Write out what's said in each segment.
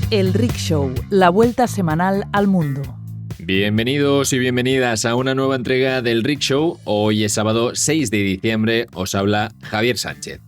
El Rickshow, la vuelta semanal al mundo. Bienvenidos y bienvenidas a una nueva entrega del Rickshow. Hoy es sábado 6 de diciembre, os habla Javier Sánchez.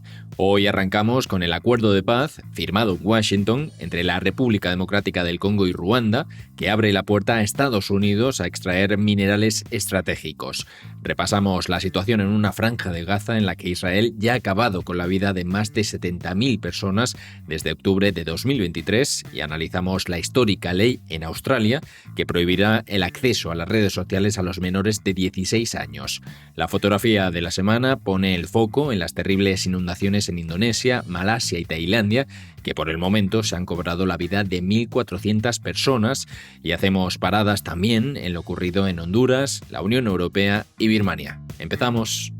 Hoy arrancamos con el acuerdo de paz firmado en Washington entre la República Democrática del Congo y Ruanda, que abre la puerta a Estados Unidos a extraer minerales estratégicos. Repasamos la situación en una franja de Gaza en la que Israel ya ha acabado con la vida de más de 70.000 personas desde octubre de 2023 y analizamos la histórica ley en Australia que prohibirá el acceso a las redes sociales a los menores de 16 años. La fotografía de la semana pone el foco en las terribles inundaciones en Indonesia, Malasia y Tailandia, que por el momento se han cobrado la vida de 1.400 personas, y hacemos paradas también en lo ocurrido en Honduras, la Unión Europea y Birmania. Empezamos.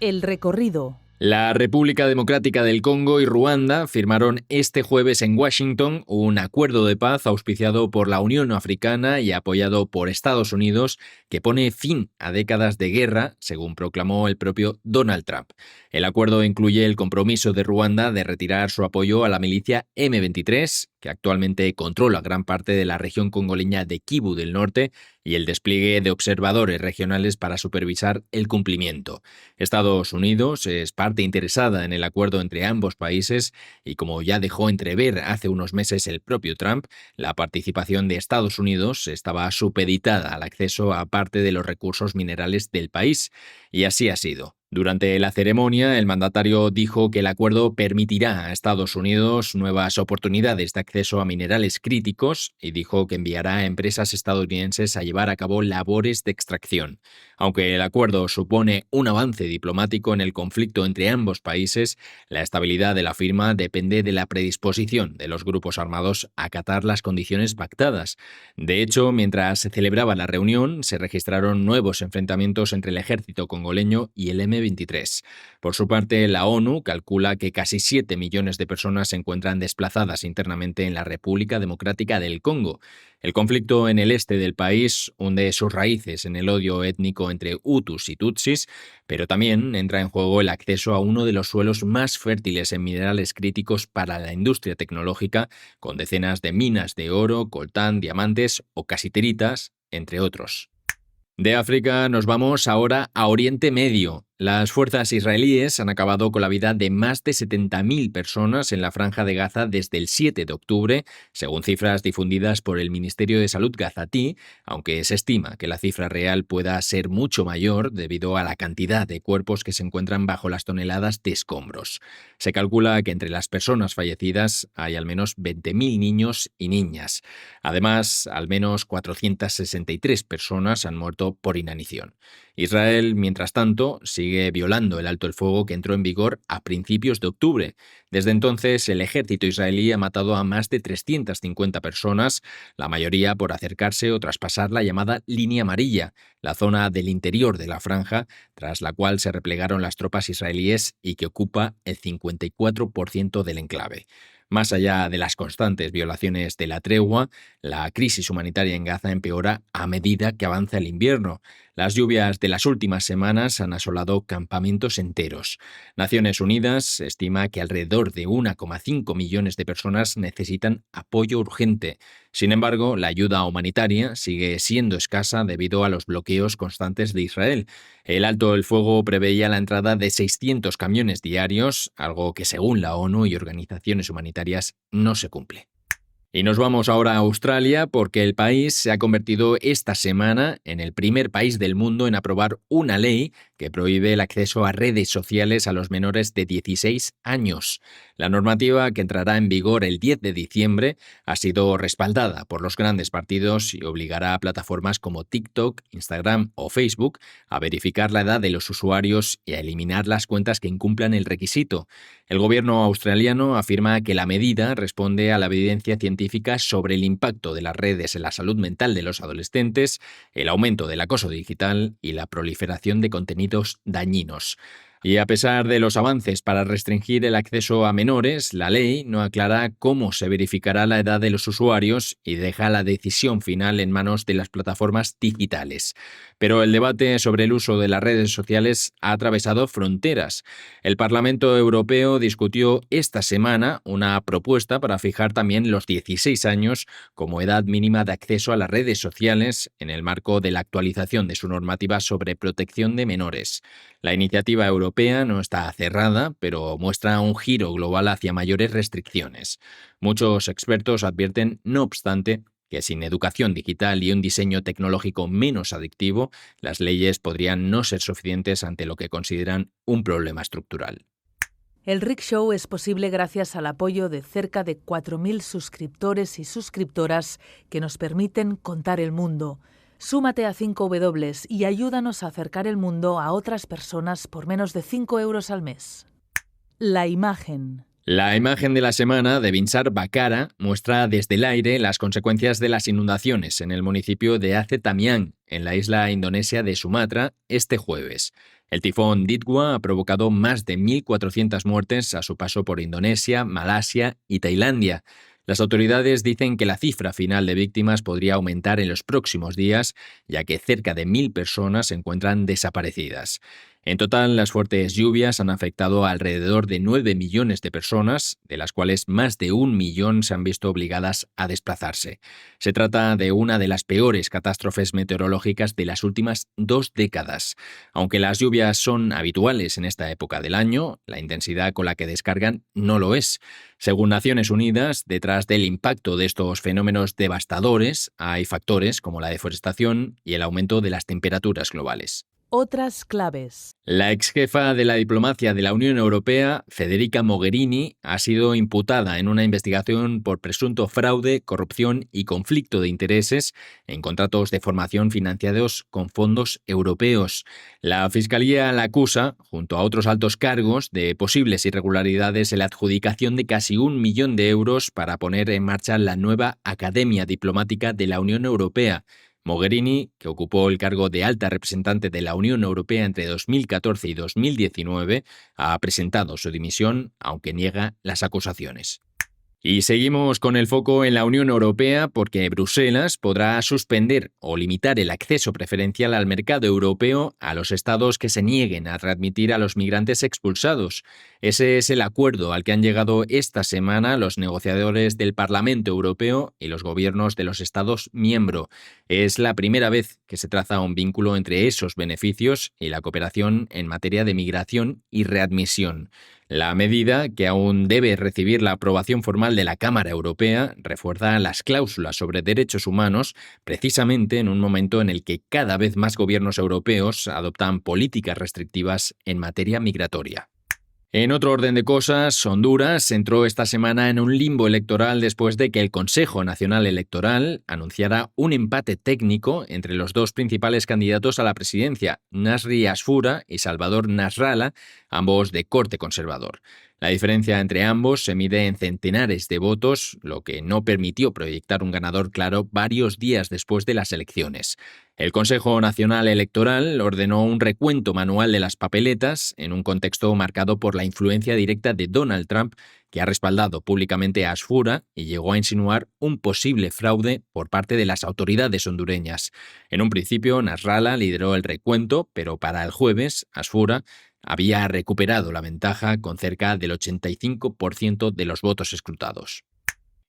El recorrido. La República Democrática del Congo y Ruanda firmaron este jueves en Washington un acuerdo de paz auspiciado por la Unión Africana y apoyado por Estados Unidos que pone fin a décadas de guerra, según proclamó el propio Donald Trump. El acuerdo incluye el compromiso de Ruanda de retirar su apoyo a la milicia M23, que actualmente controla gran parte de la región congoleña de Kivu del Norte, y el despliegue de observadores regionales para supervisar el cumplimiento. Estados Unidos es parte interesada en el acuerdo entre ambos países y, como ya dejó entrever hace unos meses el propio Trump, la participación de Estados Unidos estaba supeditada al acceso a parte de los recursos minerales del país, y así ha sido. Durante la ceremonia, el mandatario dijo que el acuerdo permitirá a Estados Unidos nuevas oportunidades de acceso a minerales críticos y dijo que enviará a empresas estadounidenses a llevar a cabo labores de extracción. Aunque el acuerdo supone un avance diplomático en el conflicto entre ambos países, la estabilidad de la firma depende de la predisposición de los grupos armados a acatar las condiciones pactadas. De hecho, mientras se celebraba la reunión, se registraron nuevos enfrentamientos entre el ejército congoleño y el M23. Por su parte, la ONU calcula que casi 7 millones de personas se encuentran desplazadas internamente en la República Democrática del Congo. El conflicto en el este del país hunde sus raíces en el odio étnico entre hutus y tutsis, pero también entra en juego el acceso a uno de los suelos más fértiles en minerales críticos para la industria tecnológica, con decenas de minas de oro, coltán, diamantes o casiteritas, entre otros. De África nos vamos ahora a Oriente Medio. Las fuerzas israelíes han acabado con la vida de más de 70.000 personas en la franja de Gaza desde el 7 de octubre, según cifras difundidas por el Ministerio de Salud gazatí, aunque se estima que la cifra real pueda ser mucho mayor debido a la cantidad de cuerpos que se encuentran bajo las toneladas de escombros. Se calcula que entre las personas fallecidas hay al menos 20.000 niños y niñas. Además, al menos 463 personas han muerto por inanición. Israel, mientras tanto, sigue violando el alto el fuego que entró en vigor a principios de octubre. Desde entonces, el ejército israelí ha matado a más de 350 personas, la mayoría por acercarse o traspasar la llamada línea amarilla, la zona del interior de la franja, tras la cual se replegaron las tropas israelíes y que ocupa el 54% del enclave. Más allá de las constantes violaciones de la tregua, la crisis humanitaria en Gaza empeora a medida que avanza el invierno. Las lluvias de las últimas semanas han asolado campamentos enteros. Naciones Unidas estima que alrededor de 1,5 millones de personas necesitan apoyo urgente. Sin embargo, la ayuda humanitaria sigue siendo escasa debido a los bloqueos constantes de Israel. El alto el fuego preveía la entrada de 600 camiones diarios, algo que según la ONU y organizaciones humanitarias no se cumple. Y nos vamos ahora a Australia porque el país se ha convertido esta semana en el primer país del mundo en aprobar una ley que prohíbe el acceso a redes sociales a los menores de 16 años. La normativa, que entrará en vigor el 10 de diciembre, ha sido respaldada por los grandes partidos y obligará a plataformas como TikTok, Instagram o Facebook a verificar la edad de los usuarios y a eliminar las cuentas que incumplan el requisito. El gobierno australiano afirma que la medida responde a la evidencia científica sobre el impacto de las redes en la salud mental de los adolescentes, el aumento del acoso digital y la proliferación de contenidos dañinos. Y a pesar de los avances para restringir el acceso a menores, la ley no aclara cómo se verificará la edad de los usuarios y deja la decisión final en manos de las plataformas digitales. Pero el debate sobre el uso de las redes sociales ha atravesado fronteras. El Parlamento Europeo discutió esta semana una propuesta para fijar también los 16 años como edad mínima de acceso a las redes sociales en el marco de la actualización de su normativa sobre protección de menores. La iniciativa europea no está cerrada, pero muestra un giro global hacia mayores restricciones. Muchos expertos advierten, no obstante, que sin educación digital y un diseño tecnológico menos adictivo, las leyes podrían no ser suficientes ante lo que consideran un problema estructural. El Rick Show es posible gracias al apoyo de cerca de 4.000 suscriptores y suscriptoras que nos permiten contar el mundo. Súmate a 5W y ayúdanos a acercar el mundo a otras personas por menos de 5 euros al mes. La imagen. La imagen de la semana de Binsar Bakara muestra desde el aire las consecuencias de las inundaciones en el municipio de Aceh Tamiang, en la isla indonesia de Sumatra, este jueves. El tifón Ditwa ha provocado más de 1.400 muertes a su paso por Indonesia, Malasia y Tailandia. Las autoridades dicen que la cifra final de víctimas podría aumentar en los próximos días, ya que cerca de 1.000 personas se encuentran desaparecidas. En total, las fuertes lluvias han afectado a alrededor de 9 millones de personas, de las cuales más de 1 millón se han visto obligadas a desplazarse. Se trata de una de las peores catástrofes meteorológicas de las últimas 2 décadas. Aunque las lluvias son habituales en esta época del año, la intensidad con la que descargan no lo es. Según Naciones Unidas, detrás del impacto de estos fenómenos devastadores hay factores como la deforestación y el aumento de las temperaturas globales. Otras claves. La exjefa de la diplomacia de la Unión Europea, Federica Mogherini, ha sido imputada en una investigación por presunto fraude, corrupción y conflicto de intereses en contratos de formación financiados con fondos europeos. La Fiscalía la acusa, junto a otros altos cargos, de posibles irregularidades en la adjudicación de casi 1 millón de euros para poner en marcha la nueva Academia Diplomática de la Unión Europea. Mogherini, que ocupó el cargo de alta representante de la Unión Europea entre 2014 y 2019, ha presentado su dimisión, aunque niega las acusaciones. Y seguimos con el foco en la Unión Europea porque Bruselas podrá suspender o limitar el acceso preferencial al mercado europeo a los estados que se nieguen a readmitir a los migrantes expulsados. Ese es el acuerdo al que han llegado esta semana los negociadores del Parlamento Europeo y los gobiernos de los estados miembros. Es la primera vez que se traza un vínculo entre esos beneficios y la cooperación en materia de migración y readmisión. La medida, que aún debe recibir la aprobación formal de la Cámara Europea, refuerza las cláusulas sobre derechos humanos, precisamente en un momento en el que cada vez más gobiernos europeos adoptan políticas restrictivas en materia migratoria. En otro orden de cosas, Honduras entró esta semana en un limbo electoral después de que el Consejo Nacional Electoral anunciara un empate técnico entre los dos principales candidatos a la presidencia, Nasri Asfura y Salvador Nasralla, ambos de corte conservador. La diferencia entre ambos se mide en centenares de votos, lo que no permitió proyectar un ganador claro varios días después de las elecciones. El Consejo Nacional Electoral ordenó un recuento manual de las papeletas en un contexto marcado por la influencia directa de Donald Trump, que ha respaldado públicamente a Asfura y llegó a insinuar un posible fraude por parte de las autoridades hondureñas. En un principio, Nasralla lideró el recuento, pero para el jueves, Asfura había recuperado la ventaja con cerca del 85% de los votos escrutados.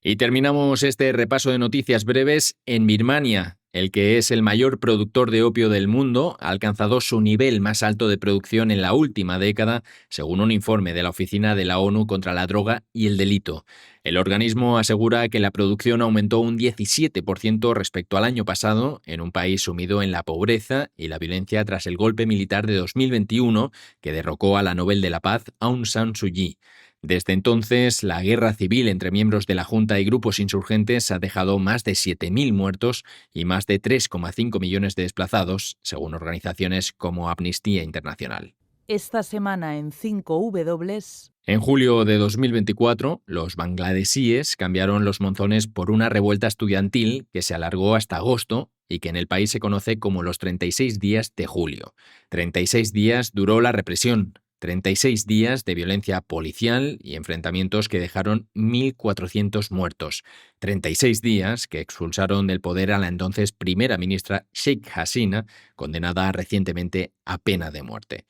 Y terminamos este repaso de noticias breves en Birmania. El que es el mayor productor de opio del mundo ha alcanzado su nivel más alto de producción en la última década, según un informe de la Oficina de la ONU contra la Droga y el Delito. El organismo asegura que la producción aumentó un 17% respecto al año pasado, en un país sumido en la pobreza y la violencia tras el golpe militar de 2021 que derrocó a la Nobel de la Paz Aung San Suu Kyi. Desde entonces, la guerra civil entre miembros de la Junta y grupos insurgentes ha dejado más de 7.000 muertos y más de 3,5 millones de desplazados, según organizaciones como Amnistía Internacional. Esta semana en 5W. En julio de 2024, los bangladesíes cambiaron los monzones por una revuelta estudiantil que se alargó hasta agosto y que en el país se conoce como los 36 días de julio. 36 días duró la represión. 36 días de violencia policial y enfrentamientos que dejaron 1.400 muertos. 36 días que expulsaron del poder a la entonces primera ministra Sheikh Hasina, condenada recientemente a pena de muerte.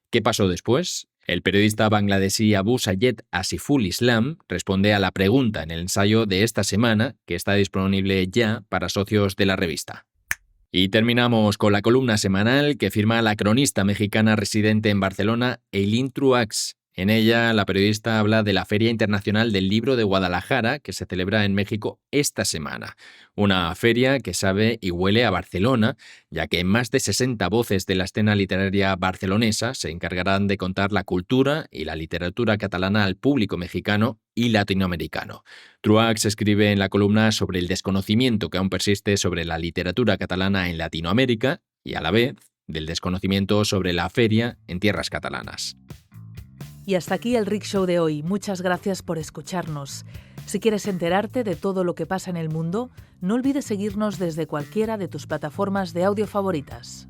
¿Qué pasó después? El periodista bangladesí Abu Sayed Asiful Islam responde a la pregunta en el ensayo de esta semana, que está disponible ya para socios de la revista. Y terminamos con la columna semanal que firma la cronista mexicana residente en Barcelona, Eileen Truax. En ella, la periodista habla de la Feria Internacional del Libro de Guadalajara, que se celebra en México esta semana. Una feria que sabe y huele a Barcelona, ya que más de 60 voces de la escena literaria barcelonesa se encargarán de contar la cultura y la literatura catalana al público mexicano y latinoamericano. Truax escribe en la columna sobre el desconocimiento que aún persiste sobre la literatura catalana en Latinoamérica y, a la vez, del desconocimiento sobre la feria en tierras catalanas. Y hasta aquí el Rick Show de hoy. Muchas gracias por escucharnos. Si quieres enterarte de todo lo que pasa en el mundo, no olvides seguirnos desde cualquiera de tus plataformas de audio favoritas.